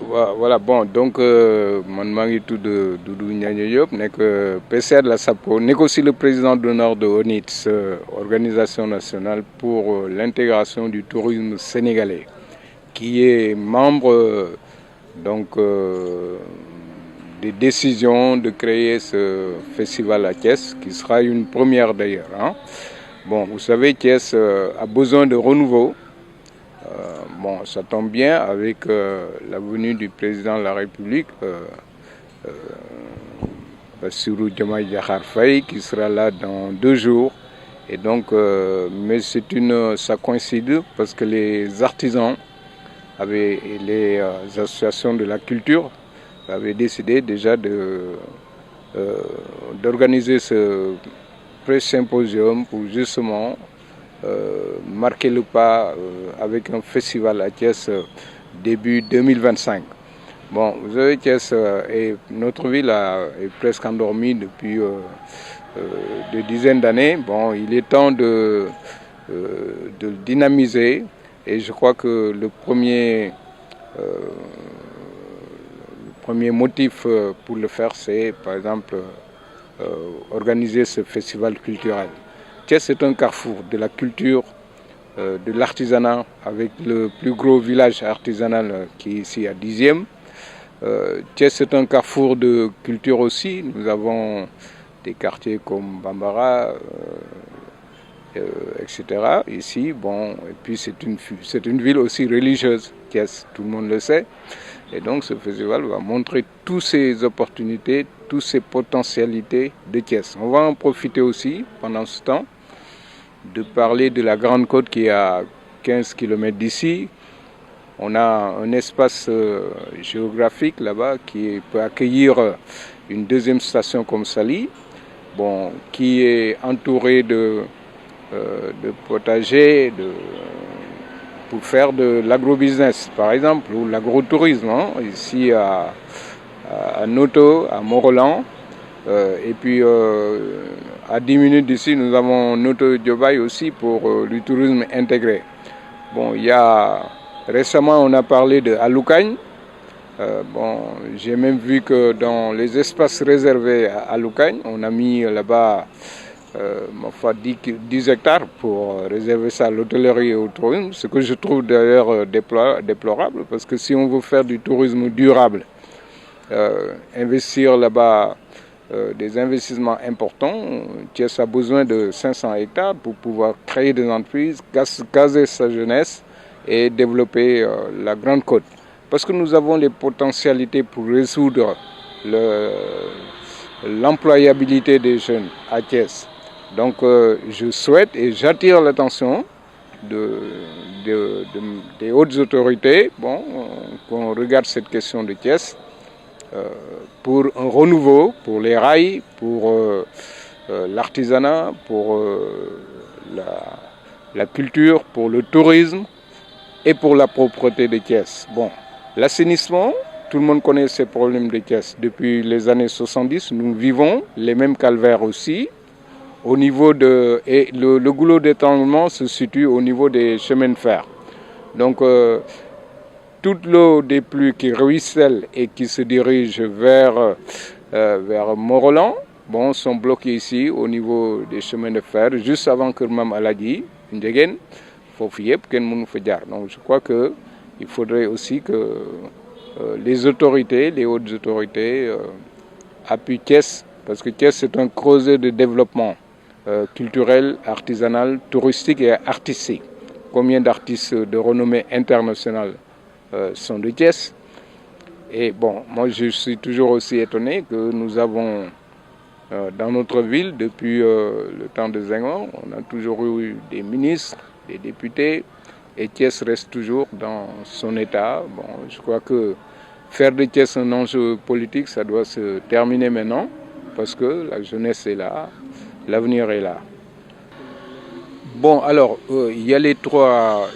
Voilà, bon, donc, mon mari tout de Doudou Niagne Diop, n'est que PCR de la SAPCO, n'est aussi le président d'honneur de ONITS, Organisation nationale pour l'intégration du tourisme sénégalais, qui est membre des décisions de créer ce festival à Thiès, qui sera une première d'ailleurs. Hein. Bon, vous savez, Thiès a besoin de renouveau. Bon, ça tombe bien avec la venue du président de la République, Bassirou Diomaye Diakhar Faye, qui sera là dans 2 jours. Et donc, mais ça coïncide parce que les artisans et les associations de la culture avaient décidé déjà d'organiser ce pré-symposium pour justement marquer le pas avec un festival à Thiès début 2025. Bon, vous savez, Thiès, notre ville est presque endormie depuis des dizaines d'années. Bon, il est temps de le dynamiser et je crois que le premier motif pour le faire, c'est par exemple organiser ce festival culturel. Thiès est un carrefour de la culture, de l'artisanat, avec le plus gros village artisanal qui est ici à 10e. Thiès est un carrefour de culture aussi. Nous avons des quartiers comme Bambara, etc. Ici, bon, et puis c'est une ville aussi religieuse, Thiès, tout le monde le sait. Et donc ce festival va montrer toutes ces opportunités, toutes ces potentialités de Thiès. On va en profiter aussi pendant ce temps de parler de la Grande Côte qui est à 15 km d'ici. On a un espace géographique là-bas qui peut accueillir une deuxième station comme Saly, bon, qui est entourée de potagers pour faire de l'agrobusiness, par exemple, ou l'agrotourisme, hein, ici à Noto, à Mont-Roland. Et puis à 10 minutes d'ici, nous avons Noto Diobaye aussi pour du tourisme intégré. Bon, récemment, on a parlé de Aloukagne. Bon, j'ai même vu que dans les espaces réservés à Aloukagne, on a mis là-bas 10 hectares pour réserver ça à l'hôtellerie et au tourisme, ce que je trouve d'ailleurs déplorable, parce que si on veut faire du tourisme durable, investir là-bas des investissements importants, Thiès a besoin de 500 hectares pour pouvoir créer des entreprises, caser sa jeunesse et développer la Grande Côte. Parce que nous avons les potentialités pour résoudre l'employabilité des jeunes à Thiès. Donc je souhaite et j'attire l'attention des hautes autorités, bon, qu'on regarde cette question de Thiès pour un renouveau, pour les rails, pour l'artisanat, pour la culture, pour le tourisme et pour la propreté de Thiès. Bon, l'assainissement, tout le monde connaît ces problèmes de Thiès. Depuis les années 70, nous vivons les mêmes calvaires aussi. Et le goulot d'étranglement se situe au niveau des chemins de fer. Donc, toute l'eau des pluies qui ruisselle et qui se dirige vers Mont-Roland, bon, sont bloquées ici au niveau des chemins de fer, juste avant que Mam Aladi, Ndegen, Fofiep, Ken Mounfedjar. Donc, je crois qu'il faudrait aussi que les autorités, les hautes autorités, appuient Thiès, parce que Thiès c'est un creuset de développement culturel, artisanal, touristique et artistique. Combien d'artistes de renommée internationale sont de Thiès? Et bon, moi je suis toujours aussi étonné que nous avons dans notre ville, depuis le temps de Senghor, on a toujours eu des ministres, des députés, et Thiès reste toujours dans son état. Bon, je crois que faire de Thiès un enjeu politique, ça doit se terminer maintenant, parce que la jeunesse est là, l'avenir est là. Bon, alors, il y a les trois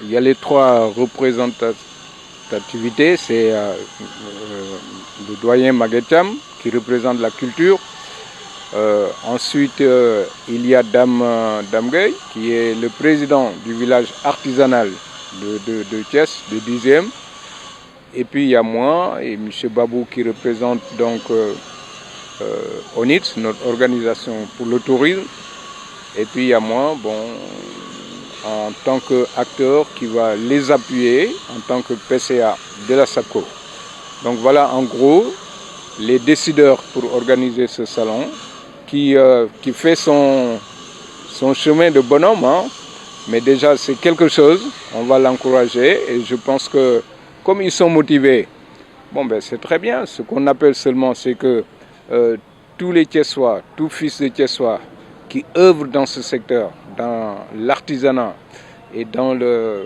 représentativités. C'est le doyen Maguetam qui représente la culture. Ensuite, il y a Dame Gueye, qui est le président du village artisanal de Thiès, de 10e. Et puis il y a moi et M. Babou qui représente donc ONIT, notre organisation pour le tourisme. Et puis il y a moi, bon, en tant qu'acteur qui va les appuyer en tant que PCA de la SACO. Donc voilà en gros les décideurs pour organiser ce salon qui fait son chemin de bonhomme, hein. Mais déjà c'est quelque chose, on va l'encourager et je pense que comme ils sont motivés, bon ben c'est très bien. Ce qu'on appelle seulement c'est que tous les Thiessois, tous fils de Thiessois qui œuvrent dans ce secteur, dans l'artisanat et dans le